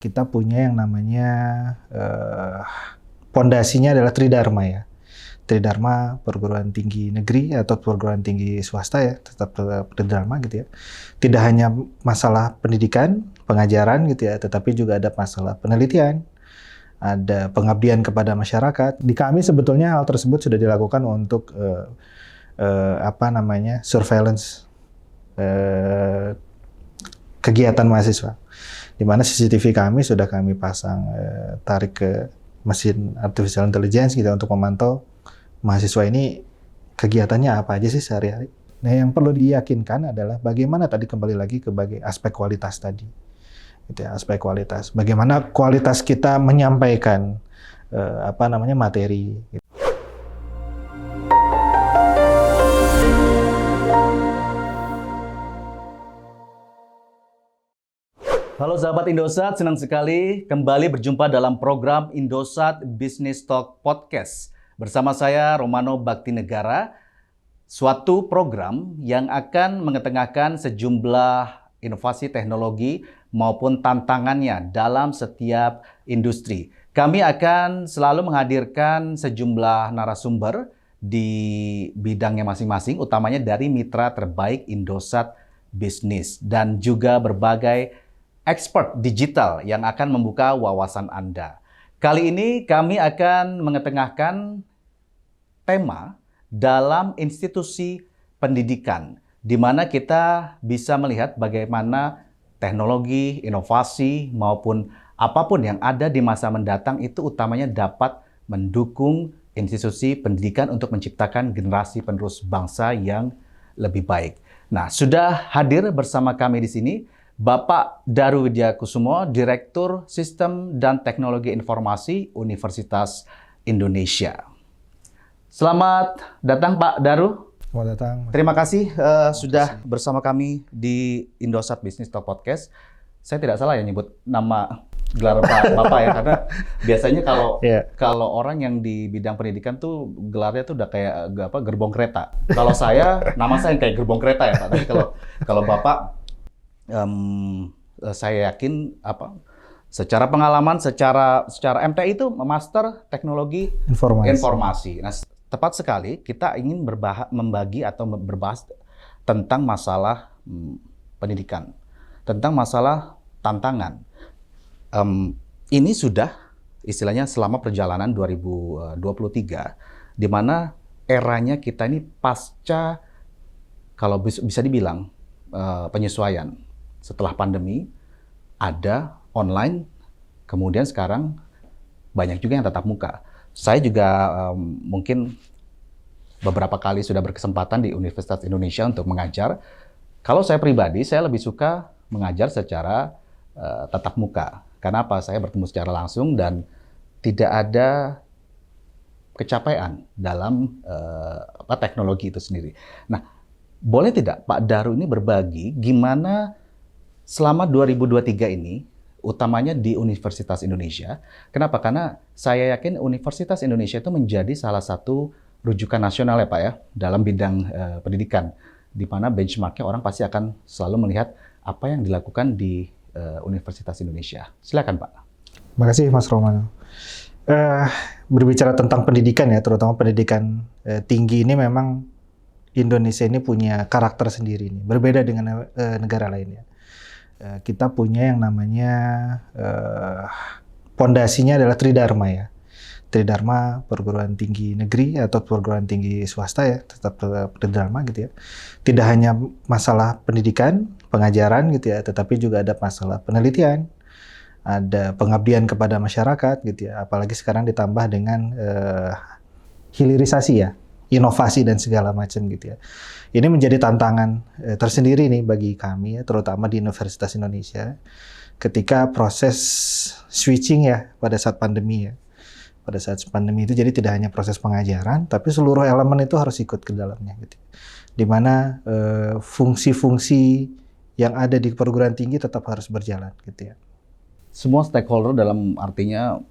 Kita punya yang namanya pondasinya adalah Tridharma ya. Tridharma perguruan tinggi negeri atau perguruan tinggi swasta ya, tetap Tridharma gitu ya. Tidak hanya masalah pendidikan, pengajaran gitu ya, tetapi juga ada masalah penelitian, ada pengabdian kepada masyarakat. Di kami sebetulnya hal tersebut sudah dilakukan untuk surveillance kegiatan mahasiswa. Di mana CCTV kami sudah kami pasang tarik ke mesin artificial intelligence gitu untuk memantau mahasiswa ini kegiatannya apa aja sih sehari-hari. Nah, yang perlu diyakinkan adalah bagaimana tadi kembali lagi ke aspek kualitas tadi. Gitu ya, aspek kualitas. Bagaimana kualitas kita menyampaikan materi. Gitu. Halo sahabat Indosat, senang sekali kembali berjumpa dalam program Indosat Business Talk Podcast. Bersama saya Romano Baktinegara, suatu program yang akan mengetengahkan sejumlah inovasi teknologi maupun tantangannya dalam setiap industri. Kami akan selalu menghadirkan sejumlah narasumber di bidangnya masing-masing, utamanya dari mitra terbaik Indosat Business dan juga berbagai expert digital yang akan membuka wawasan Anda. Kali ini kami akan mengetengahkan tema dalam institusi pendidikan, di mana kita bisa melihat bagaimana teknologi, inovasi, maupun apapun yang ada di masa mendatang itu utamanya dapat mendukung institusi pendidikan untuk menciptakan generasi penerus bangsa yang lebih baik. Nah, sudah hadir bersama kami di sini Bapak Daru Widyakusumo, Direktur Sistem dan Teknologi Informasi Universitas Indonesia. Selamat datang Pak Daru. Selamat datang. Terima kasih sudah bersama kami di Indosat Business Talk Podcast. Saya tidak salah ya nyebut nama gelar Bapak ya, karena biasanya kalau orang yang di bidang pendidikan tuh gelarnya tuh udah kayak gerbong kereta. Kalau saya, nama saya kayak gerbong kereta ya Pak. Tapi kalau Bapak saya yakin secara pengalaman, secara MTI itu master teknologi informasi. Nah, tepat sekali kita ingin membagi atau berbahas tentang masalah pendidikan, tentang masalah tantangan. Ini sudah istilahnya selama perjalanan 2023, di mana eranya kita ini pasca, kalau bisa dibilang penyesuaian. Setelah pandemi, ada online, kemudian sekarang banyak juga yang tatap muka. Saya juga mungkin beberapa kali sudah berkesempatan di Universitas Indonesia untuk mengajar. Kalau saya pribadi, saya lebih suka mengajar secara tatap muka. Karena apa? Saya bertemu secara langsung dan tidak ada kecapaian dalam teknologi itu sendiri. Nah, boleh tidak Pak Daru ini berbagi gimana selama 2023 ini, utamanya di Universitas Indonesia. Kenapa? Karena saya yakin Universitas Indonesia itu menjadi salah satu rujukan nasional ya Pak ya, dalam bidang pendidikan. Di mana benchmarknya orang pasti akan selalu melihat apa yang dilakukan di Universitas Indonesia. Silakan Pak. Terima kasih Mas Romano. Berbicara tentang pendidikan ya, terutama pendidikan tinggi ini memang Indonesia ini punya karakter sendiri nih, berbeda dengan negara lainnya. Kita punya yang namanya pondasinya adalah Tridharma ya. Tridharma perguruan tinggi negeri atau perguruan tinggi swasta ya, tetap Tridharma gitu ya. Tidak hanya masalah pendidikan, pengajaran gitu ya, tetapi juga ada masalah penelitian, ada pengabdian kepada masyarakat gitu ya. Apalagi sekarang ditambah dengan hilirisasi ya, inovasi dan segala macam gitu ya. Ini menjadi tantangan tersendiri nih bagi kami ya, terutama di Universitas Indonesia ketika proses switching ya pada saat pandemi ya. Pada saat pandemi itu jadi tidak hanya proses pengajaran, tapi seluruh elemen itu harus ikut ke dalamnya gitu. Di mana fungsi-fungsi yang ada di perguruan tinggi tetap harus berjalan gitu ya. Semua stakeholder dalam artinya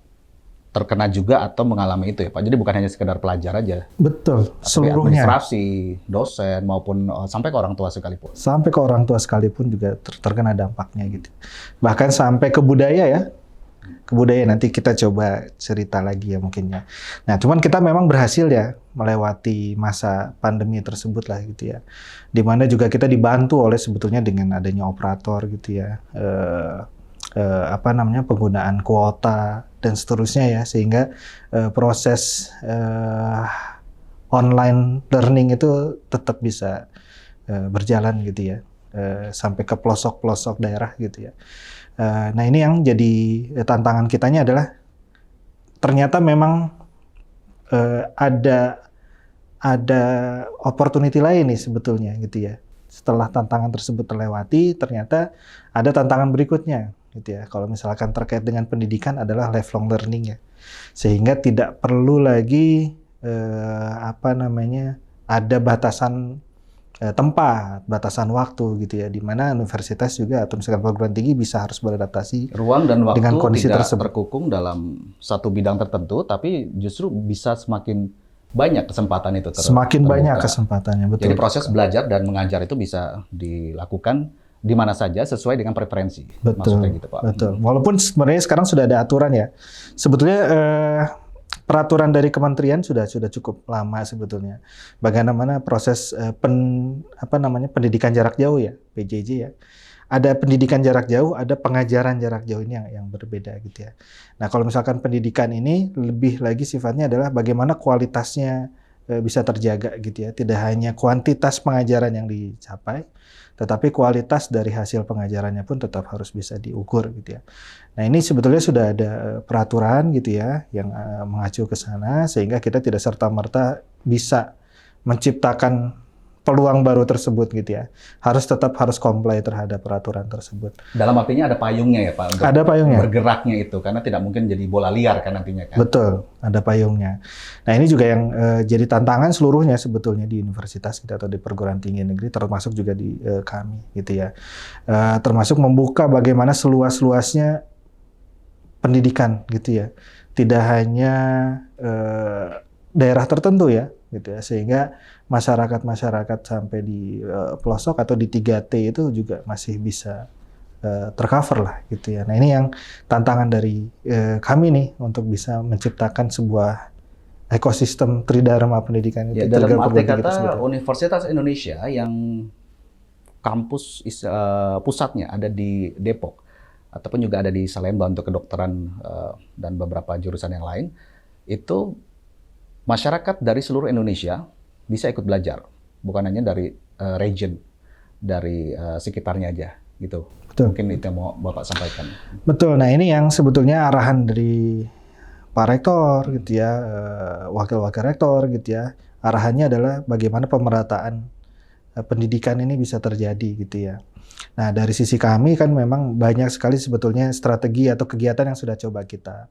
terkena juga atau mengalami itu ya Pak. Jadi bukan hanya sekedar pelajar aja. Betul, tapi seluruhnya. Administrasi, dosen maupun sampai ke orang tua sekalipun. Sampai ke orang tua sekalipun juga terkena dampaknya gitu. Bahkan sampai ke budaya ya. kebudayaan. Nanti kita coba cerita lagi ya mungkin ya. Nah, cuman kita memang berhasil ya melewati masa pandemi tersebut lah gitu ya. Dimana juga kita dibantu oleh sebetulnya dengan adanya operator gitu ya. Penggunaan kuota dan seterusnya ya, sehingga proses online learning itu tetap bisa berjalan gitu ya, sampai ke pelosok-pelosok daerah gitu ya. Nah, ini yang jadi tantangan kitanya adalah ternyata memang ada opportunity lain nih sebetulnya gitu ya. Setelah tantangan tersebut terlewati, ternyata ada tantangan berikutnya gitu ya. Kalau misalkan terkait dengan pendidikan adalah lifelong learning ya. Sehingga tidak perlu lagi ada batasan tempat, batasan waktu gitu ya, di mana universitas juga atau misalkan perguruan tinggi bisa harus beradaptasi ruang dan waktu dengan kondisi tidak tersebut. terkukung dalam satu bidang tertentu, tapi justru bisa semakin banyak kesempatan itu semakin banyak kesempatannya, betul. Jadi proses belajar dan mengajar itu bisa dilakukan di mana saja sesuai dengan preferensi. Betul, maksudnya gitu, Pak. Betul. Walaupun sebenarnya sekarang sudah ada aturan ya. Sebetulnya peraturan dari kementerian sudah cukup lama sebetulnya. Bagaimana proses pendidikan jarak jauh ya, PJJ ya. Ada pendidikan jarak jauh, ada pengajaran jarak jauh, ini yang berbeda gitu ya. Nah, kalau misalkan pendidikan ini lebih lagi sifatnya adalah bagaimana kualitasnya bisa terjaga gitu ya. Tidak hanya kuantitas pengajaran yang dicapai, tetapi kualitas dari hasil pengajarannya pun tetap harus bisa diukur gitu ya. Nah, ini sebetulnya sudah ada peraturan gitu ya yang mengacu ke sana, sehingga kita tidak serta-merta bisa menciptakan peluang baru tersebut gitu ya. Harus comply terhadap peraturan tersebut. Dalam artinya ada payungnya ya Pak, untuk ada payungnya. Bergeraknya itu, karena tidak mungkin jadi bola liar kan nantinya kan. Betul, ada payungnya. Nah, ini juga yang jadi tantangan seluruhnya sebetulnya di universitas kita atau di perguruan tinggi negeri, termasuk juga di kami gitu ya. Termasuk membuka bagaimana seluas-luasnya pendidikan gitu ya. Tidak hanya daerah tertentu ya gitu ya, sehingga masyarakat sampai di pelosok atau di 3T itu juga masih bisa tercover lah gitu ya. Nah, ini yang tantangan dari kami nih untuk bisa menciptakan sebuah ekosistem tridharma pendidikan itu. Ya, dalam arti kata Universitas Indonesia yang kampus pusatnya ada di Depok ataupun juga ada di Salemba untuk kedokteran dan beberapa jurusan yang lain, itu masyarakat dari seluruh Indonesia bisa ikut belajar, bukan hanya dari region, dari sekitarnya aja, gitu. Betul. Mungkin itu yang mau Bapak sampaikan. Betul. Nah, ini yang sebetulnya arahan dari Pak Rektor, gitu ya, wakil-wakil rektor, gitu ya. Arahannya adalah bagaimana pemerataan pendidikan ini bisa terjadi, gitu ya. Nah, dari sisi kami kan memang banyak sekali sebetulnya strategi atau kegiatan yang sudah coba kita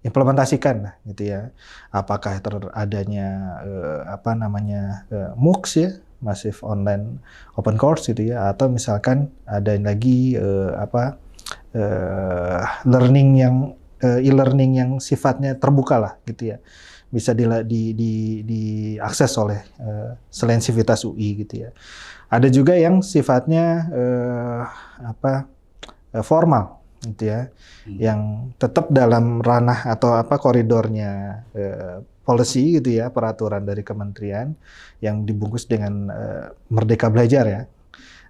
implementasikan lah gitu ya. Apakah adanya MOOCs ya, Massive Online Open Course gitu ya, atau misalkan ada lagi e-learning yang sifatnya terbuka lah gitu ya. Bisa diakses oleh selain Civitas UI gitu ya. Ada juga yang sifatnya formal gitu ya, yang tetap dalam ranah atau koridornya policy gitu ya, peraturan dari kementerian yang dibungkus dengan Merdeka Belajar ya.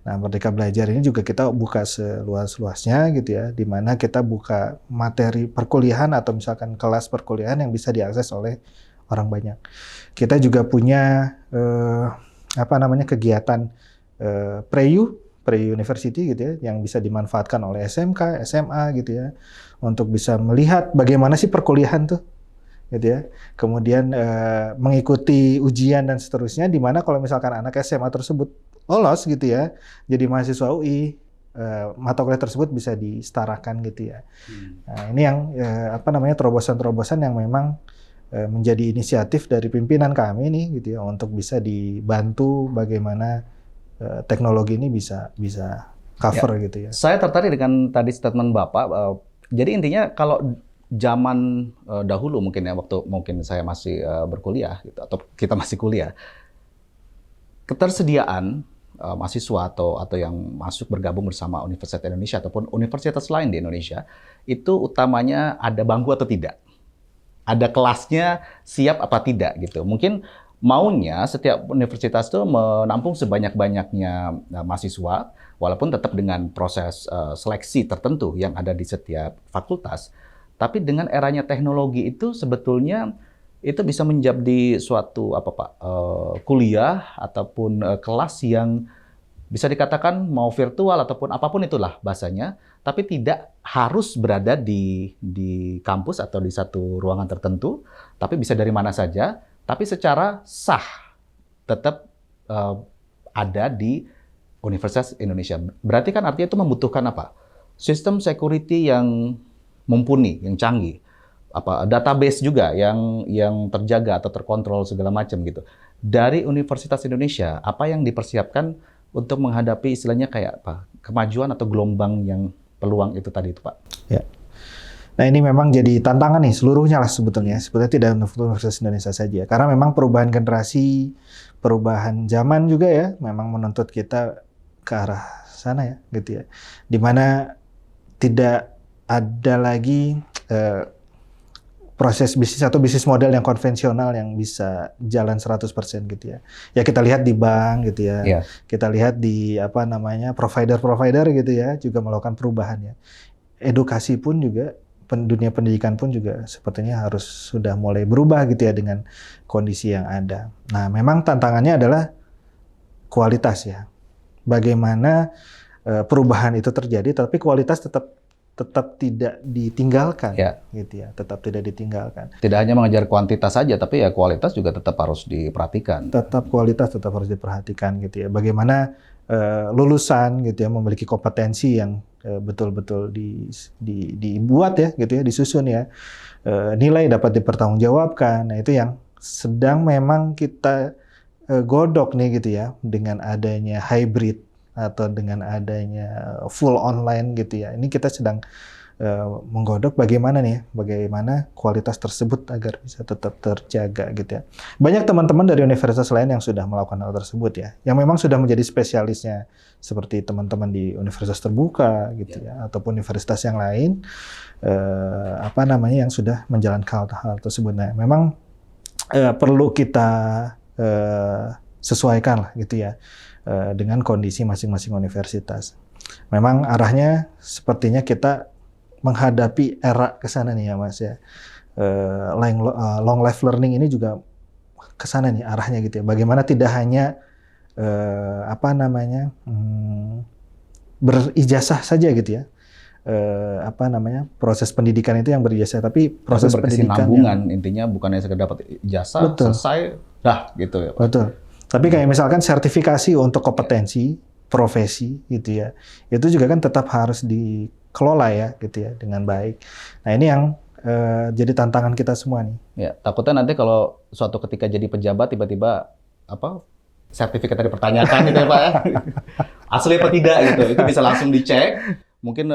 Nah, Merdeka Belajar ini juga kita buka seluas-luasnya gitu ya, di mana kita buka materi perkuliahan atau misalkan kelas perkuliahan yang bisa diakses oleh orang banyak. Kita juga punya kegiatan pre-university gitu ya, yang bisa dimanfaatkan oleh SMK, SMA gitu ya, untuk bisa melihat bagaimana sih perkuliahan tuh, gitu ya. Kemudian mengikuti ujian dan seterusnya, di mana kalau misalkan anak SMA tersebut lolos gitu ya, jadi mahasiswa UI, mata kuliah tersebut bisa disetarakan gitu ya. Nah, ini yang terobosan-terobosan yang memang menjadi inisiatif dari pimpinan kami nih gitu ya, untuk bisa dibantu bagaimana teknologi ini bisa cover ya, gitu ya. Saya tertarik dengan tadi statement Bapak. Jadi intinya kalau zaman dahulu mungkin ya, waktu mungkin saya masih berkuliah gitu, atau kita masih kuliah, ketersediaan mahasiswa atau yang masuk bergabung bersama Universitas Indonesia ataupun universitas lain di Indonesia, itu utamanya ada bangku atau tidak. Ada kelasnya siap apa tidak gitu. Mungkin maunya setiap universitas itu menampung sebanyak-banyaknya mahasiswa, walaupun tetap dengan proses seleksi tertentu yang ada di setiap fakultas. Tapi dengan eranya teknologi itu sebetulnya itu bisa menjadi suatu kuliah ataupun kelas yang bisa dikatakan mau virtual ataupun apapun itulah bahasanya, tapi tidak harus berada di kampus atau di satu ruangan tertentu, tapi bisa dari mana saja, tapi secara sah tetap ada di Universitas Indonesia. Berarti kan artinya itu membutuhkan apa? Sistem security yang mumpuni, yang canggih. Database juga yang terjaga atau terkontrol segala macam gitu. Dari Universitas Indonesia, apa yang dipersiapkan untuk menghadapi istilahnya kayak kemajuan atau gelombang yang peluang itu tadi itu, Pak? Ya. Nah, ini memang jadi tantangan nih seluruhnya lah sebetulnya. Sebetulnya tidak Universitas Indonesia saja. Karena memang perubahan generasi, perubahan zaman juga ya, memang menuntut kita ke arah sana ya, gitu ya. Dimana tidak ada lagi proses bisnis atau bisnis model yang konvensional yang bisa jalan 100% gitu ya. Ya kita lihat di bank gitu ya. Yeah. Kita lihat di provider-provider gitu ya juga melakukan perubahan ya. Edukasi pun juga, dunia pendidikan pun juga sepertinya harus sudah mulai berubah gitu ya dengan kondisi yang ada. Nah, memang tantangannya adalah kualitas ya. Bagaimana perubahan itu terjadi tapi kualitas tetap tidak ditinggalkan, gitu ya, tetap tidak ditinggalkan. Tidak hanya mengejar kuantitas saja, tapi ya kualitas juga tetap harus diperhatikan. Kualitas tetap harus diperhatikan, gitu ya. Bagaimana lulusan, gitu ya, memiliki kompetensi yang betul-betul dibuat ya, gitu ya, disusun ya. Nilai dapat dipertanggungjawabkan. Nah, itu yang sedang memang kita godok nih, gitu ya, dengan adanya hybrid atau dengan adanya full online gitu ya. Ini kita sedang menggodok bagaimana kualitas tersebut agar bisa tetap terjaga gitu ya. Banyak teman-teman dari universitas lain yang sudah melakukan hal tersebut ya, yang memang sudah menjadi spesialisnya seperti teman-teman di universitas terbuka gitu ya, ataupun universitas yang lain yang sudah menjalankan hal tersebut. Nah, memang perlu kita sesuaikan lah gitu ya dengan kondisi masing-masing universitas. Memang arahnya sepertinya kita menghadapi era ke sana nih ya Mas ya. Long life learning ini juga ke sana nih arahnya gitu ya. Bagaimana tidak hanya berijazah saja gitu ya. Proses pendidikan itu yang berijazah, tapi proses pendidikan yang intinya bukan hanya sekedar dapat ijazah, selesai dah gitu ya Pak. Betul. Tapi kayak misalkan sertifikasi untuk kompetensi, profesi gitu ya, itu juga kan tetap harus dikelola ya gitu ya dengan baik. Nah ini yang jadi tantangan kita semua nih. Ya, takutnya nanti kalau suatu ketika jadi pejabat tiba-tiba sertifikatnya dipertanyakan gitu ya Pak ya. Asli apa tidak gitu, itu bisa langsung dicek. Mungkin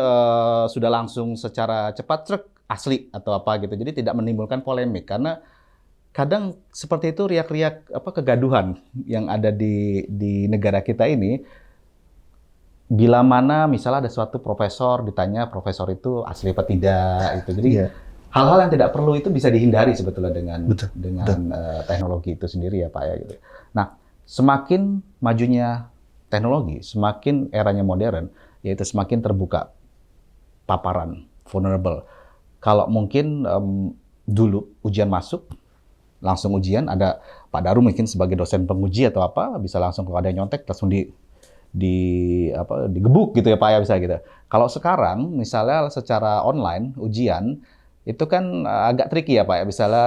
sudah langsung secara cepat asli atau apa gitu. Jadi tidak menimbulkan polemik karena kadang seperti itu riak-riak kegaduhan yang ada di negara kita ini. Bila mana misalnya ada suatu profesor ditanya profesor itu asli apa tidak itu. Jadi hal-hal yang tidak perlu itu bisa dihindari sebetulnya dengan teknologi itu sendiri ya Pak ya gitu. Nah, semakin majunya teknologi, semakin eranya modern, yaitu semakin terbuka paparan, vulnerable. Kalau mungkin dulu ujian masuk langsung ujian, ada Pak Daru mungkin sebagai dosen penguji atau apa bisa langsung kalau ada yang nyontek langsung digebuk gitu ya Pak ya bisa gitu. Kalau sekarang misalnya secara online ujian itu kan agak tricky ya Pak ya, misalnya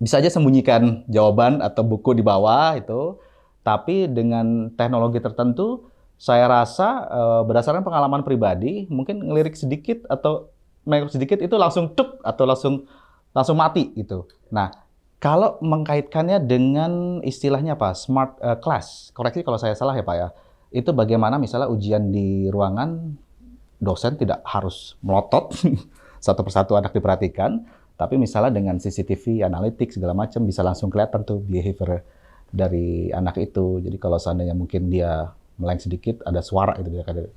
bisa aja sembunyikan jawaban atau buku di bawah itu, tapi dengan teknologi tertentu saya rasa berdasarkan pengalaman pribadi mungkin ngelirik sedikit atau nengok sedikit itu langsung tuk atau langsung mati gitu. Nah, kalau mengkaitkannya dengan istilahnya smart class, koreksi kalau saya salah ya Pak ya, itu bagaimana misalnya ujian di ruangan dosen tidak harus melotot satu persatu anak diperhatikan, tapi misalnya dengan CCTV, analitik segala macam bisa langsung kelihatan tuh behavior dari anak itu. Jadi kalau seandainya mungkin dia meleng sedikit, ada suara itu dia kata,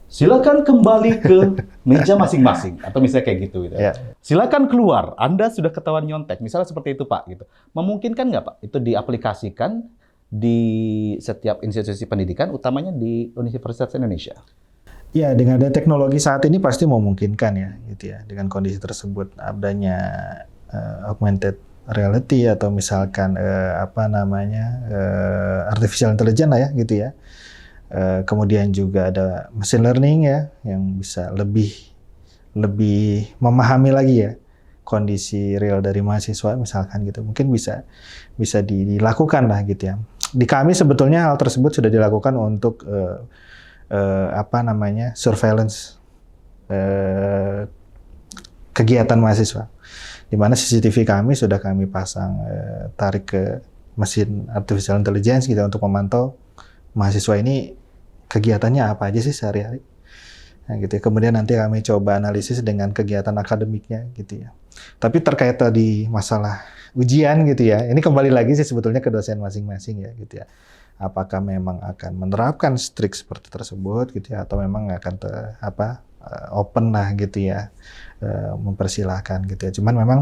silakan kembali ke meja masing-masing atau misalnya kayak gitu. Silakan keluar, Anda sudah ketahuan nyontek. Misalnya seperti itu Pak. Gitu. Memungkinkan nggak Pak itu diaplikasikan di setiap institusi pendidikan, utamanya di Universitas Indonesia? Ya, dengan ada teknologi saat ini pasti memungkinkan ya, gitu ya. Dengan kondisi tersebut adanya augmented reality atau misalkan artificial intelligence lah ya, gitu ya. Kemudian juga ada machine learning ya, yang bisa lebih memahami lagi ya kondisi real dari mahasiswa misalkan gitu. Mungkin bisa dilakukan lah gitu ya. Di kami sebetulnya hal tersebut sudah dilakukan untuk surveillance kegiatan mahasiswa, di mana CCTV kami sudah kami pasang tarik ke mesin artificial intelligence gitu untuk memantau mahasiswa ini kegiatannya apa aja sih sehari-hari. Nah, gitu ya. Kemudian nanti kami coba analisis dengan kegiatan akademiknya gitu ya. Tapi terkait tadi masalah ujian gitu ya, ini kembali lagi sih sebetulnya ke dosen masing-masing ya gitu ya. Apakah memang akan menerapkan strict seperti tersebut gitu ya, atau memang akan open lah gitu ya, mempersilahkan gitu ya. Cuman memang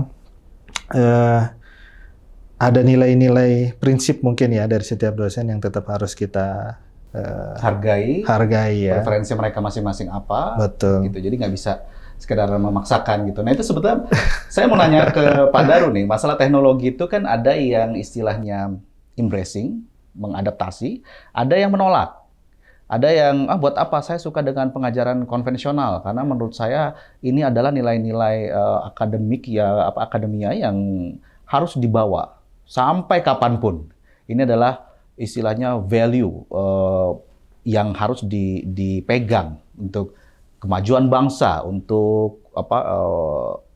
ada nilai-nilai prinsip mungkin ya dari setiap dosen yang tetap harus kita hargai ya. Preferensi mereka masing-masing apa. Betul. Gitu. Jadi nggak bisa sekedar memaksakan gitu. Nah itu sebetulnya saya mau nanya ke Pak Daru nih, masalah teknologi itu kan ada yang istilahnya embracing, mengadaptasi, ada yang menolak. Ada yang, buat apa saya suka dengan pengajaran konvensional, karena menurut saya ini adalah nilai-nilai akademia yang harus dibawa sampai kapanpun. Ini adalah istilahnya value yang harus dipegang untuk kemajuan bangsa, untuk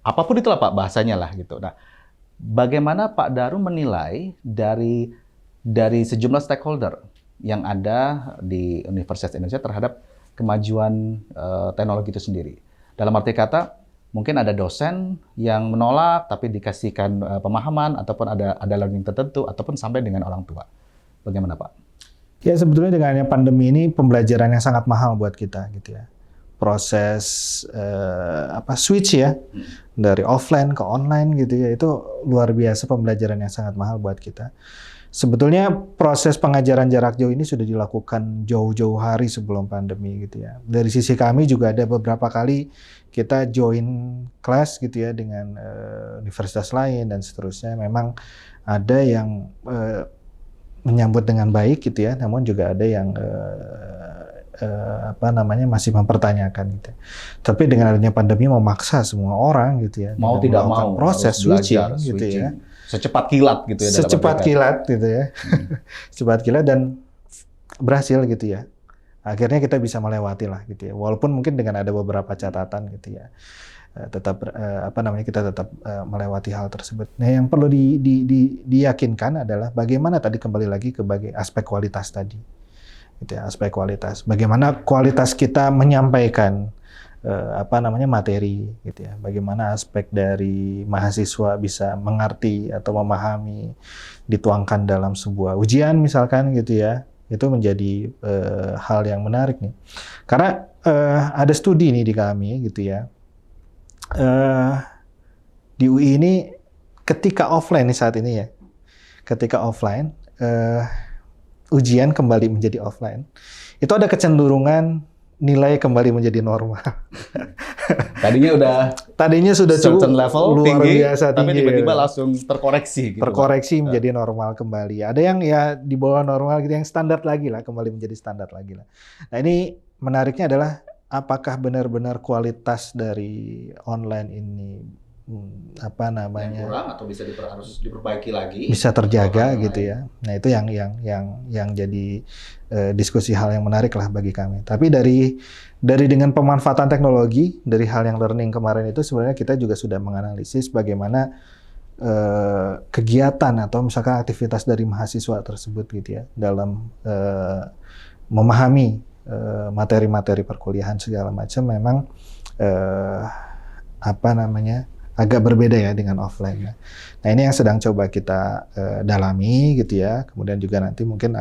apapun itulah Pak bahasanya lah gitu. Nah, bagaimana Pak Daru menilai dari sejumlah stakeholder yang ada di Universitas Indonesia terhadap kemajuan teknologi itu sendiri? Dalam arti kata, mungkin ada dosen yang menolak tapi dikasihkan pemahaman ataupun ada learning tertentu ataupun sampai dengan orang tua. Bagaimana Pak? Ya sebetulnya dengan pandemi ini pembelajaran yang sangat mahal buat kita gitu ya. Proses switch ya dari offline ke online gitu ya, itu luar biasa pembelajaran yang sangat mahal buat kita. Sebetulnya proses pengajaran jarak jauh ini sudah dilakukan jauh-jauh hari sebelum pandemi gitu ya. Dari sisi kami juga ada beberapa kali kita join kelas gitu ya dengan universitas lain dan seterusnya. Memang ada yang menyambut dengan baik gitu ya, namun juga ada yang masih mempertanyakan gitu. Tapi dengan adanya pandemi memaksa semua orang gitu ya, mau tidak mau proses switching gitu ya. Secepat kilat gitu ya. Secepat kilat gitu ya. Secepat kilat dan berhasil gitu ya. Akhirnya kita bisa melewati lah gitu ya. Walaupun mungkin dengan ada beberapa catatan gitu ya. Kita tetap melewati hal tersebut. Nah, yang perlu diyakinkan adalah bagaimana tadi kembali lagi ke aspek kualitas tadi. Gitu ya, aspek kualitas. Bagaimana kualitas kita menyampaikan materi gitu ya. Bagaimana aspek dari mahasiswa bisa mengerti atau memahami, dituangkan dalam sebuah ujian misalkan gitu ya. Itu menjadi hal yang menarik nih. Karena ada studi nih di kami gitu ya. Di UI ini ketika offline nih saat ini ya. Ketika offline ujian kembali menjadi offline. Itu ada kecenderungan nilai kembali menjadi normal. Tadinya sudah cukup level luar tinggi, biasa tapi tinggi, tiba-tiba langsung terkoreksi. Gitu, terkoreksi menjadi normal kembali. Ada yang ya di bawah normal gitu, yang standar lagi lah, kembali menjadi standar lagi lah. Nah ini menariknya adalah apakah benar-benar kualitas dari online ini yang kurang atau harus diperbaiki lagi, bisa terjaga gitu ya. Nah itu yang jadi diskusi hal yang menarik lah bagi kami. Tapi dari dengan pemanfaatan teknologi, dari hal yang learning kemarin itu sebenarnya kita juga sudah menganalisis bagaimana kegiatan atau misalkan aktivitas dari mahasiswa tersebut gitu ya dalam memahami materi-materi perkuliahan segala macam. Memang agak berbeda ya dengan offline. Nah ini yang sedang coba kita dalami gitu ya. Kemudian juga nanti mungkin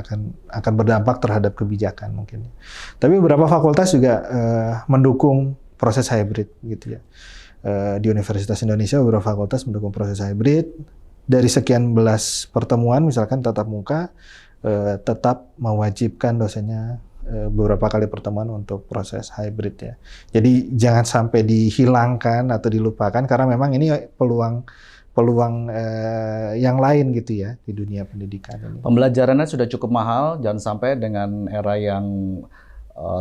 akan berdampak terhadap kebijakan mungkin. Tapi beberapa fakultas juga mendukung proses hybrid gitu ya. Di Universitas Indonesia beberapa fakultas mendukung proses hybrid. Dari sekian belas pertemuan misalkan tatap muka tetap mewajibkan dosennya beberapa kali pertemuan untuk proses hybrid ya. Jadi jangan sampai dihilangkan atau dilupakan karena memang ini peluang yang lain gitu ya di dunia pendidikan ini. Pembelajarannya sudah cukup mahal, jangan sampai dengan era yang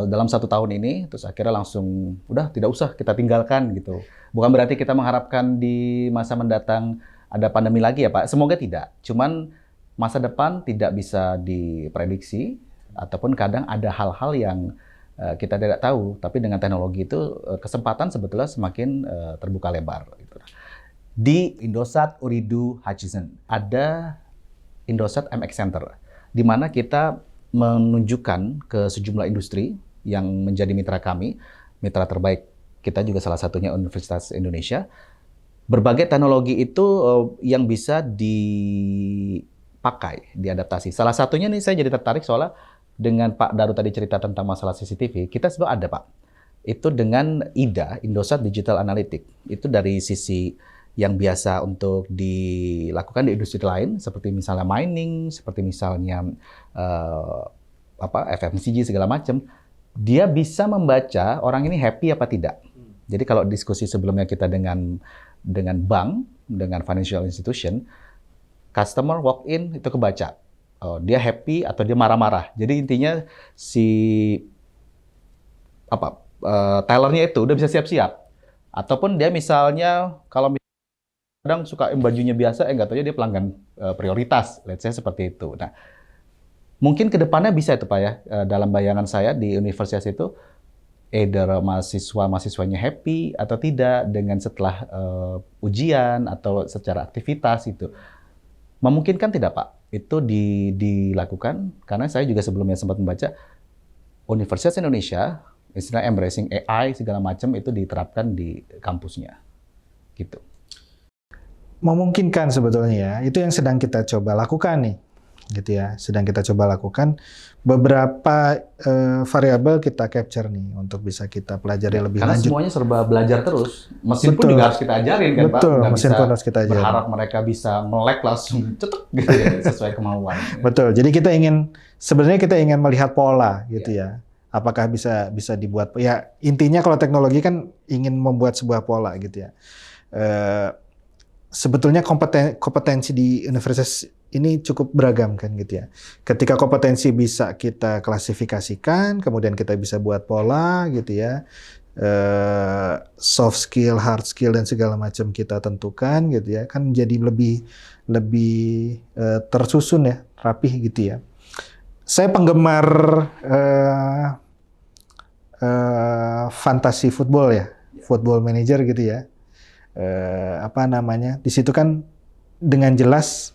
dalam 1 tahun ini terus akhirnya langsung udah tidak usah kita tinggalkan gitu. Bukan berarti kita mengharapkan di masa mendatang ada pandemi lagi ya Pak. Semoga tidak. Cuman masa depan tidak bisa diprediksi ataupun kadang ada hal-hal yang kita tidak tahu. Tapi dengan teknologi itu kesempatan sebetulnya semakin terbuka lebar. Gitu. Di Indosat Ooredoo Hutchison ada Indosat MX Center, di mana kita menunjukkan ke sejumlah industri yang menjadi mitra kami, mitra terbaik kita juga salah satunya Universitas Indonesia. Berbagai teknologi itu yang bisa dipakai, diadaptasi. Salah satunya nih saya jadi tertarik soalnya dengan Pak Daru tadi cerita tentang masalah CCTV, kita sebenarnya ada Pak. Itu dengan IDA, Indosat Digital Analytics. Itu dari sisi yang biasa untuk dilakukan di industri lain, seperti misalnya mining, seperti misalnya FMCG segala macam. Dia bisa membaca orang ini happy apa tidak. Jadi kalau diskusi sebelumnya kita dengan bank, dengan financial institution, customer walk in itu kebaca. Dia happy atau dia marah-marah. Jadi intinya si tellernya itu udah bisa siap-siap. Ataupun dia misalnya kalau kadang suka bajunya biasa, nggak tahu dia pelanggan prioritas, let's say seperti itu. Nah, mungkin ke depannya bisa itu Pak ya, dalam bayangan saya di universitas itu, either mahasiswa-mahasiswanya happy atau tidak dengan setelah ujian atau secara aktivitas itu. Memungkinkan tidak Pak? Itu dilakukan, karena saya juga sebelumnya sempat membaca Universitas Indonesia, istilah embracing AI segala macam itu diterapkan di kampusnya. Gitu. Memungkinkan sebetulnya ya, itu yang sedang kita coba lakukan nih. Gitu ya, sedang kita coba lakukan beberapa variabel kita capture nih untuk bisa kita pelajari lebih karena lanjut. Semuanya serba belajar terus, mesin pun juga harus kita ajarin kan Pak. Betul, mesin pun harus kita ajarin. Berharap mereka bisa melek langsung cetek gitu ya, sesuai kemauan. Betul, jadi sebenarnya kita ingin melihat pola gitu ya. Apakah bisa dibuat, ya intinya kalau teknologi kan ingin membuat sebuah pola gitu ya. Sebetulnya kompetensi di universitas ini cukup beragam kan gitu ya. Ketika kompetensi bisa kita klasifikasikan, kemudian kita bisa buat pola gitu ya. Soft skill, hard skill dan segala macam kita tentukan gitu ya. Kan jadi lebih tersusun ya, rapih gitu ya. Saya penggemar fantasi football ya, football manager gitu ya. Di situ kan dengan jelas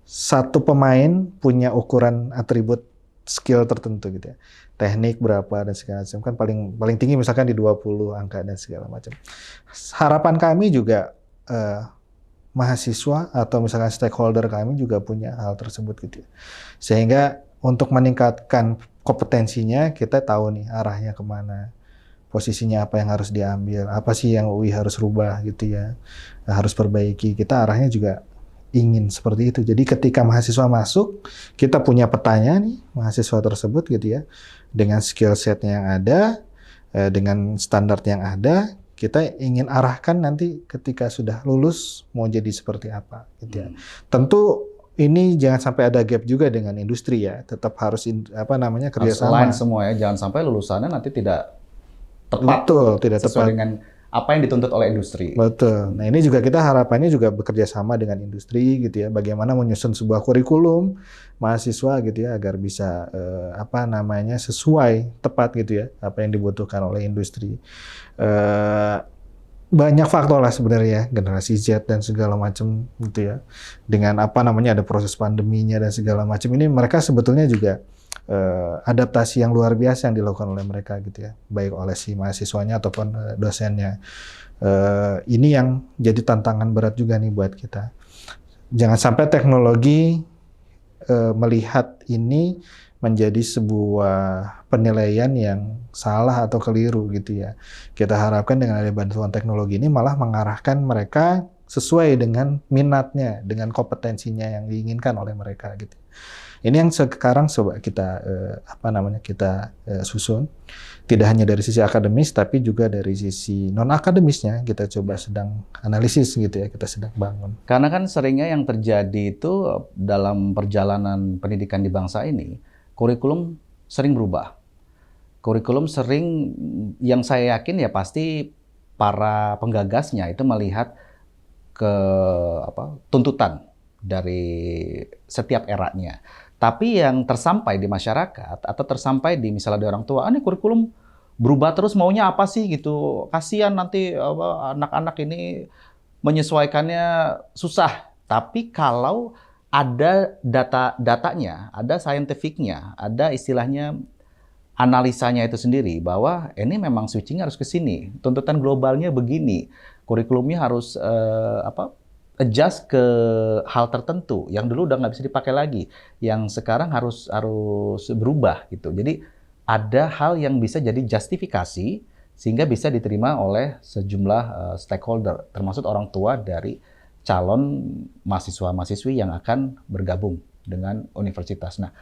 satu pemain punya ukuran atribut skill tertentu gitu ya. Teknik berapa dan segala macam kan paling tinggi misalkan di 20 angka dan segala macam. Harapan kami juga mahasiswa atau misalkan stakeholder kami juga punya hal tersebut gitu ya. Sehingga untuk meningkatkan kompetensinya kita tahu nih arahnya kemana. Posisinya apa yang harus diambil, apa sih yang UI harus rubah gitu ya, harus perbaiki. Kita arahnya juga ingin seperti itu. Jadi ketika mahasiswa masuk, kita punya petanya nih, mahasiswa tersebut gitu ya, dengan skill setnya yang ada, dengan standar yang ada, kita ingin arahkan nanti ketika sudah lulus mau jadi seperti apa gitu ya. Tentu ini jangan sampai ada gap juga dengan industri ya, tetap harus kerjasama. Selain semua ya, jangan sampai lulusannya nanti tidak tepat. Betul, tidak sesuai tepat dengan apa yang dituntut oleh industri. Betul. Nah ini juga kita harapannya juga bekerja sama dengan industri gitu ya. Bagaimana menyusun sebuah kurikulum mahasiswa gitu ya agar bisa sesuai tepat gitu ya apa yang dibutuhkan oleh industri. Banyak faktor lah sebenarnya generasi Z dan segala macam gitu ya. Dengan ada proses pandeminya dan segala macam ini mereka sebetulnya juga adaptasi yang luar biasa yang dilakukan oleh mereka gitu ya, baik oleh si mahasiswanya ataupun dosennya. Ini yang jadi tantangan berat juga nih buat kita. Jangan sampai teknologi melihat ini menjadi sebuah penilaian yang salah atau keliru gitu ya. Kita harapkan dengan ada bantuan teknologi ini malah mengarahkan mereka sesuai dengan minatnya, dengan kompetensinya yang diinginkan oleh mereka gitu. Ini yang sekarang coba kita kita susun, tidak hanya dari sisi akademis tapi juga dari sisi non akademisnya kita coba sedang analisis gitu ya, kita sedang bangun. Karena kan seringnya yang terjadi itu dalam perjalanan pendidikan di bangsa ini, kurikulum sering berubah. Kurikulum sering, yang saya yakin ya pasti para penggagasnya itu melihat ke tuntutan dari setiap eranya. Tapi yang tersampai di masyarakat atau tersampai di misalnya di orang tua, ini kurikulum berubah terus, maunya apa sih gitu. Kasihan nanti anak-anak ini menyesuaikannya susah. Tapi kalau ada datanya, ada scientificnya, ada istilahnya analisanya itu sendiri bahwa ini memang switching harus ke sini. Tuntutan globalnya begini. Kurikulumnya harus adjust ke hal tertentu yang dulu udah nggak bisa dipakai lagi, yang sekarang harus berubah gitu. Jadi ada hal yang bisa jadi justifikasi sehingga bisa diterima oleh sejumlah stakeholder, termasuk orang tua dari calon mahasiswa-mahasiswi yang akan bergabung dengan universitas. Nah,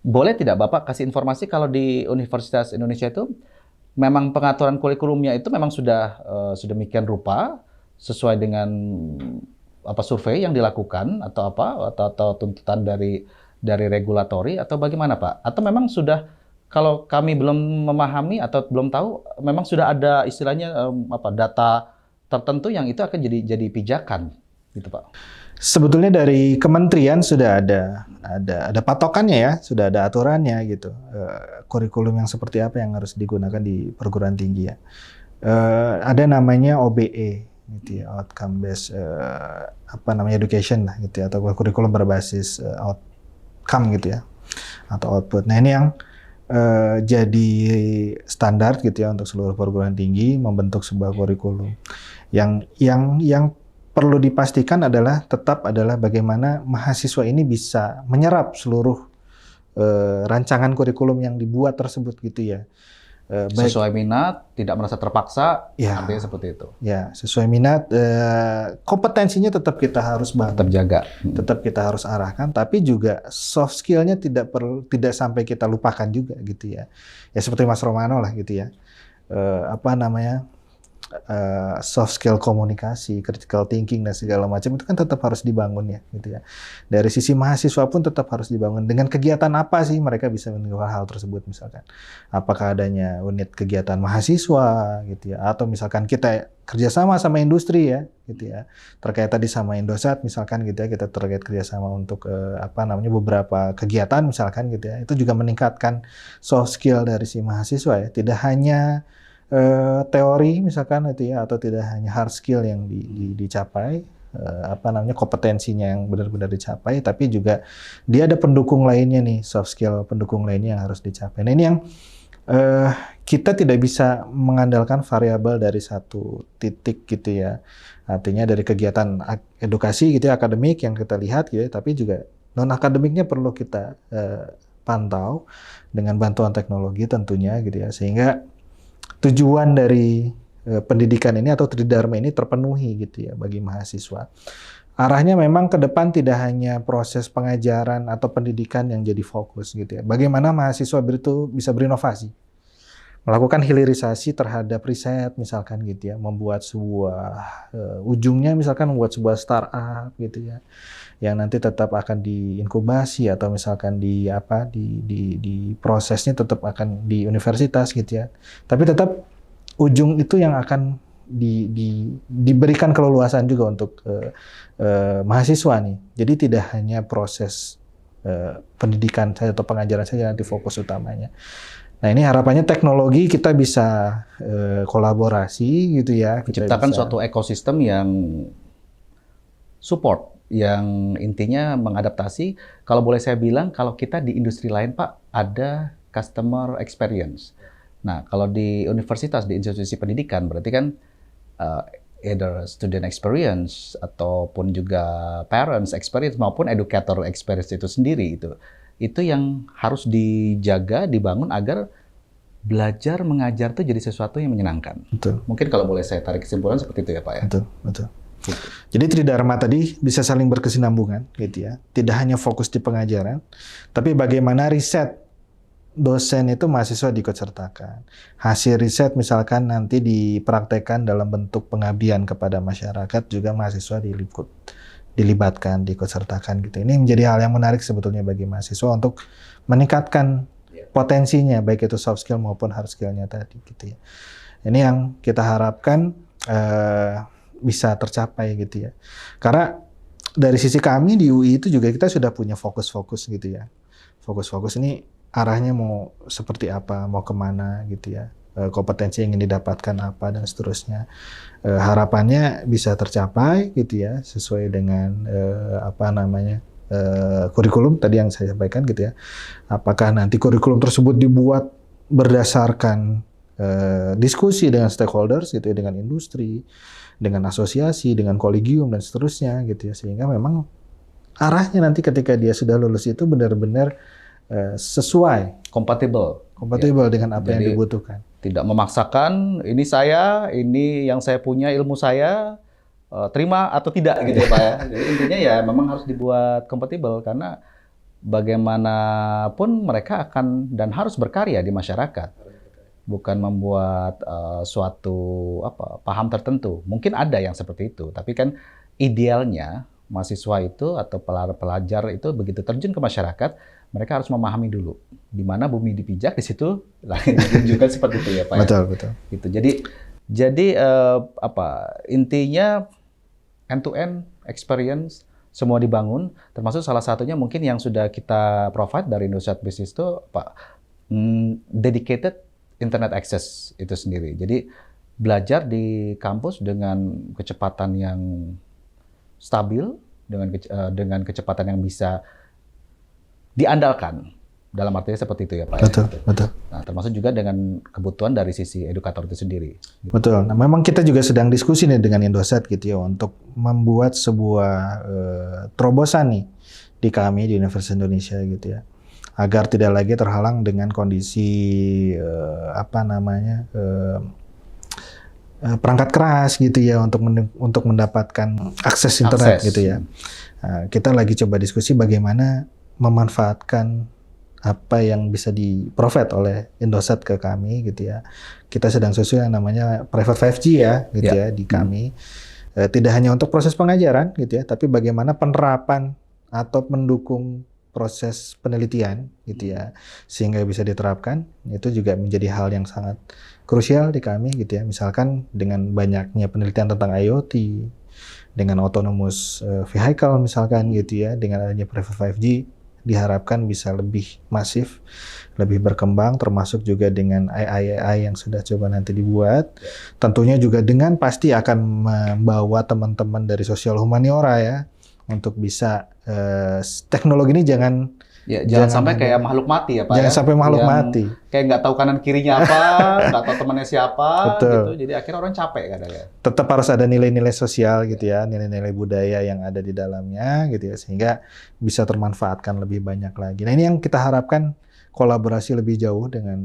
boleh tidak Bapak kasih informasi kalau di Universitas Indonesia itu memang pengaturan kurikulumnya itu memang sudah sedemikian rupa sesuai dengan survei yang dilakukan atau tuntutan dari regulatori atau bagaimana Pak? Atau memang sudah, kalau kami belum memahami atau belum tahu, memang sudah ada istilahnya data tertentu yang itu akan jadi pijakan gitu Pak? Sebetulnya dari kementerian sudah ada patokannya ya, sudah ada aturannya gitu. Kurikulum yang seperti apa yang harus digunakan di perguruan tinggi ya. Ada namanya OBE gitu ya, outcome based education lah gitu ya, atau kurikulum berbasis outcome gitu ya, atau output. Nah, ini yang jadi standar gitu ya untuk seluruh perguruan tinggi membentuk sebuah kurikulum. Yang perlu dipastikan tetap adalah bagaimana mahasiswa ini bisa menyerap seluruh rancangan kurikulum yang dibuat tersebut gitu ya. Sesuai minat, tidak merasa terpaksa, ya, artinya seperti itu. Ya, sesuai minat, kompetensinya tetap kita harus bangun, tetap jaga, tetap kita harus arahkan, tapi juga soft skill-nya tidak sampai kita lupakan juga gitu ya. Ya seperti Mas Romano lah gitu ya. Soft skill komunikasi, critical thinking dan segala macam itu kan tetap harus dibangun ya gitu ya. Dari sisi mahasiswa pun tetap harus dibangun. Dengan kegiatan apa sih mereka bisa melakukan hal tersebut misalkan? Apakah adanya unit kegiatan mahasiswa gitu ya, atau misalkan kita kerjasama sama industri ya gitu ya. Terkait tadi sama Indosat misalkan gitu ya, kita terkait kerjasama untuk beberapa kegiatan misalkan gitu ya. Itu juga meningkatkan soft skill dari si mahasiswa ya. Tidak hanya teori misalkan itu ya, atau tidak hanya hard skill yang dicapai, kompetensinya yang benar-benar dicapai, tapi juga dia ada pendukung lainnya nih, soft skill pendukung lainnya yang harus dicapai. Nah, ini yang kita tidak bisa mengandalkan variabel dari satu titik gitu ya. Artinya dari kegiatan edukasi gitu ya, akademik yang kita lihat gitu ya, tapi juga non akademiknya perlu kita pantau dengan bantuan teknologi tentunya gitu ya, sehingga tujuan dari pendidikan ini atau Tridharma ini terpenuhi gitu ya bagi mahasiswa. Arahnya memang ke depan tidak hanya proses pengajaran atau pendidikan yang jadi fokus gitu ya. Bagaimana mahasiswa itu bisa berinovasi, melakukan hilirisasi terhadap riset misalkan gitu ya, membuat sebuah ujungnya misalkan membuat sebuah startup gitu ya, yang nanti tetap akan diinkubasi atau misalkan di prosesnya tetap akan di universitas gitu ya. Tapi tetap ujung itu yang akan diberikan keleluasan juga untuk mahasiswa nih. Jadi tidak hanya proses pendidikan saja atau pengajaran saja nanti fokus utamanya. Nah, ini harapannya teknologi kita bisa kolaborasi gitu ya. Menciptakan suatu ekosistem yang support yang intinya mengadaptasi. Kalau boleh saya bilang, kalau kita di industri lain Pak, ada customer experience. Nah, kalau di universitas, di institusi pendidikan, berarti kan either student experience ataupun juga parents experience maupun educator experience itu sendiri itu yang harus dijaga, dibangun agar belajar mengajar itu jadi sesuatu yang menyenangkan. Betul. Mungkin kalau boleh saya tarik kesimpulan seperti itu ya Pak ya. Betul, betul. Jadi Tridharma tadi bisa saling berkesinambungan gitu ya. Tidak hanya fokus di pengajaran, tapi bagaimana riset dosen itu mahasiswa diikutsertakan. Hasil riset misalkan nanti dipraktekkan dalam bentuk pengabdian kepada masyarakat, juga mahasiswa dilibatkan, diikutsertakan gitu. Ini menjadi hal yang menarik sebetulnya bagi mahasiswa untuk meningkatkan potensinya, baik itu soft skill maupun hard skill-nya tadi gitu ya. Ini yang kita harapkan bisa tercapai gitu ya. Karena dari sisi kami di UI itu juga kita sudah punya fokus-fokus gitu ya. Fokus-fokus ini arahnya mau seperti apa, mau kemana gitu ya. Kompetensi yang ingin didapatkan apa dan seterusnya. Harapannya bisa tercapai gitu ya, sesuai dengan kurikulum tadi yang saya sampaikan gitu ya. Apakah nanti kurikulum tersebut dibuat berdasarkan diskusi dengan stakeholders gitu ya, dengan industri, dengan asosiasi, dengan kolegium dan seterusnya gitu ya, sehingga memang arahnya nanti ketika dia sudah lulus itu benar-benar sesuai, kompatibel ya, dengan apa yang dibutuhkan. Tidak memaksakan ini yang saya punya, ilmu saya terima atau tidak gitu ya Pak ya. Jadi intinya ya memang harus dibuat kompatibel, karena bagaimanapun mereka akan dan harus berkarya di masyarakat. Bukan membuat suatu paham tertentu. Mungkin ada yang seperti itu, tapi kan idealnya mahasiswa itu atau pelajar itu begitu terjun ke masyarakat, mereka harus memahami dulu di mana bumi dipijak, di situ langit ditunjukkan seperti itu ya Pak. Betul, ya? betul. Gitu. Jadi intinya end-to-end experience semua dibangun, termasuk salah satunya mungkin yang sudah kita provide dari Indosat Business itu dedicated internet access itu sendiri. Jadi belajar di kampus dengan kecepatan yang stabil, dengan kecepatan yang bisa diandalkan. Dalam artinya seperti itu ya Pak. Betul, ya? Betul. Nah, termasuk juga dengan kebutuhan dari sisi edukator itu sendiri. Betul. Nah, memang kita juga sedang diskusi nih dengan Indosat gitu ya untuk membuat sebuah terobosan nih di kami di Universitas Indonesia gitu ya, agar tidak lagi terhalang dengan kondisi perangkat keras gitu ya untuk mendapatkan akses internet gitu ya. Nah, kita lagi coba diskusi bagaimana memanfaatkan apa yang bisa di-provide oleh Indosat ke kami gitu ya. Kita sedang susun yang namanya private 5G ya gitu ya di kami. Tidak hanya untuk proses pengajaran gitu ya, tapi bagaimana penerapan atau mendukung proses penelitian gitu ya, sehingga bisa diterapkan. Itu juga menjadi hal yang sangat krusial di kami gitu ya. Misalkan dengan banyaknya penelitian tentang IoT, dengan autonomous vehicle misalkan gitu ya, dengan adanya private 5G diharapkan bisa lebih masif, lebih berkembang, termasuk juga dengan AI yang sudah coba nanti dibuat. Tentunya juga dengan pasti akan membawa teman-teman dari sosial humaniora ya, untuk bisa teknologi ini jangan sampai kayak makhluk mati ya Pak. Jangan sampai makhluk mati. Kayak nggak tahu kanan kirinya apa, nggak tahu temannya siapa. Betul. Gitu. Jadi akhirnya orang capek kadang-kadang. Tetap harus ada nilai-nilai sosial gitu ya, nilai-nilai budaya yang ada di dalamnya gitu ya, sehingga bisa termanfaatkan lebih banyak lagi. Nah ini yang kita harapkan, kolaborasi lebih jauh dengan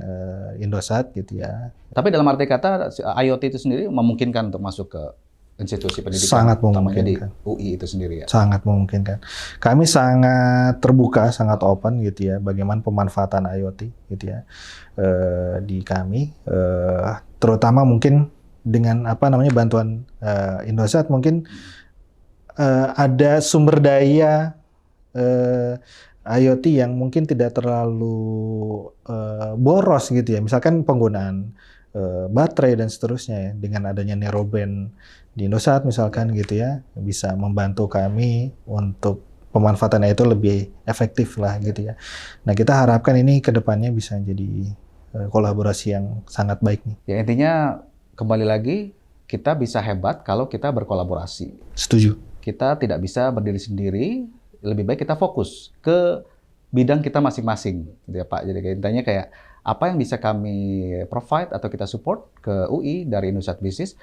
Indosat gitu ya. Tapi dalam arti kata IoT itu sendiri memungkinkan untuk masuk ke institusi pendidikan, sangat memungkinkan di UI itu sendiri ya. Sangat memungkinkan. Kami sangat terbuka, sangat open gitu ya, bagaimana pemanfaatan IoT gitu ya di kami, terutama mungkin dengan bantuan Indosat mungkin ada sumber daya IoT yang mungkin tidak terlalu boros gitu ya, misalkan penggunaan baterai dan seterusnya ya, dengan adanya narrowband di Indosat misalkan gitu ya, bisa membantu kami untuk pemanfaatannya itu lebih efektif lah gitu ya. Nah kita harapkan ini ke depannya bisa jadi kolaborasi yang sangat baik nih. Ya intinya kembali lagi kita bisa hebat kalau kita berkolaborasi. Setuju. kita tidak bisa berdiri sendiri, lebih baik kita fokus ke bidang kita masing-masing, gitu ya Pak. Jadi intinya kayak apa yang bisa kami provide atau kita support ke UI dari Indosat Bisnis,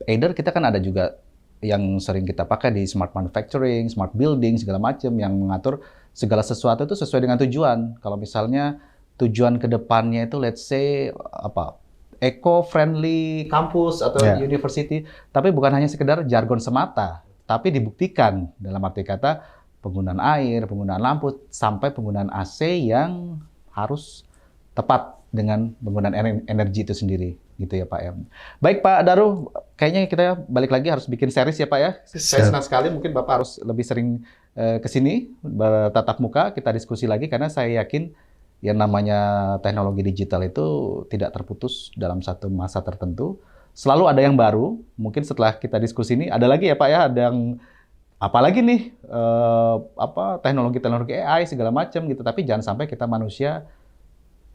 either kita kan ada juga yang sering kita pakai di smart manufacturing, smart building, segala macam yang mengatur segala sesuatu itu sesuai dengan tujuan. Kalau misalnya tujuan ke depannya itu let's say eco-friendly kampus atau university, tapi bukan hanya sekedar jargon semata, tapi dibuktikan dalam arti kata penggunaan air, penggunaan lampu, sampai penggunaan AC yang harus tepat dengan penggunaan energi itu sendiri, gitu ya Pak ya. Baik Pak Daru, kayaknya kita balik lagi harus bikin series ya Pak ya. Saya senang sekali, mungkin Bapak harus lebih sering ke sini bertatap muka, kita diskusi lagi karena saya yakin yang namanya teknologi digital itu tidak terputus dalam satu masa tertentu. Selalu ada yang baru. Mungkin setelah kita diskusi ini ada lagi ya Pak ya, ada yang apalagi nih teknologi AI segala macam gitu. Tapi jangan sampai kita manusia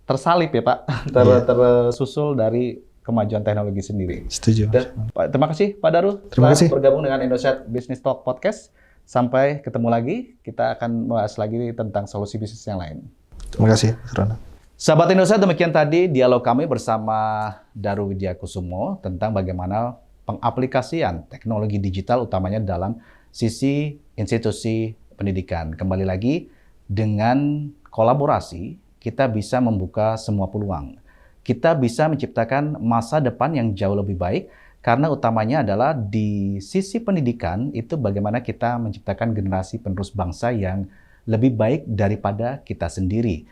tersalip ya Pak, tersusul dari kemajuan teknologi sendiri. Setuju. Pak, terima kasih Pak Daru. Terima kasih. Bergabung dengan Indosat Business Talk Podcast. Sampai ketemu lagi, kita akan bahas lagi tentang solusi bisnis yang lain. Terima kasih, Mas Rona. Sahabat Indosat, demikian tadi dialog kami bersama Daru Widyakusumo tentang bagaimana pengaplikasian teknologi digital utamanya dalam sisi institusi pendidikan. Kembali lagi, dengan kolaborasi, kita bisa membuka semua peluang. Kita bisa menciptakan masa depan yang jauh lebih baik, karena utamanya adalah di sisi pendidikan, itu bagaimana kita menciptakan generasi penerus bangsa yang lebih baik daripada kita sendiri.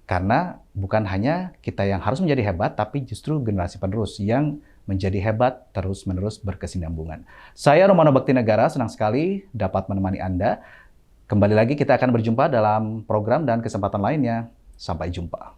Karena bukan hanya kita yang harus menjadi hebat, tapi justru generasi penerus yang menjadi hebat terus-menerus berkesinambungan. Saya Romano Baktinegara, senang sekali dapat menemani Anda. Kembali lagi kita akan berjumpa dalam program dan kesempatan lainnya. Sampai jumpa.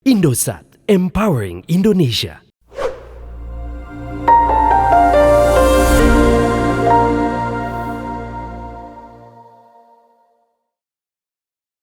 Indosat, Empowering Indonesia.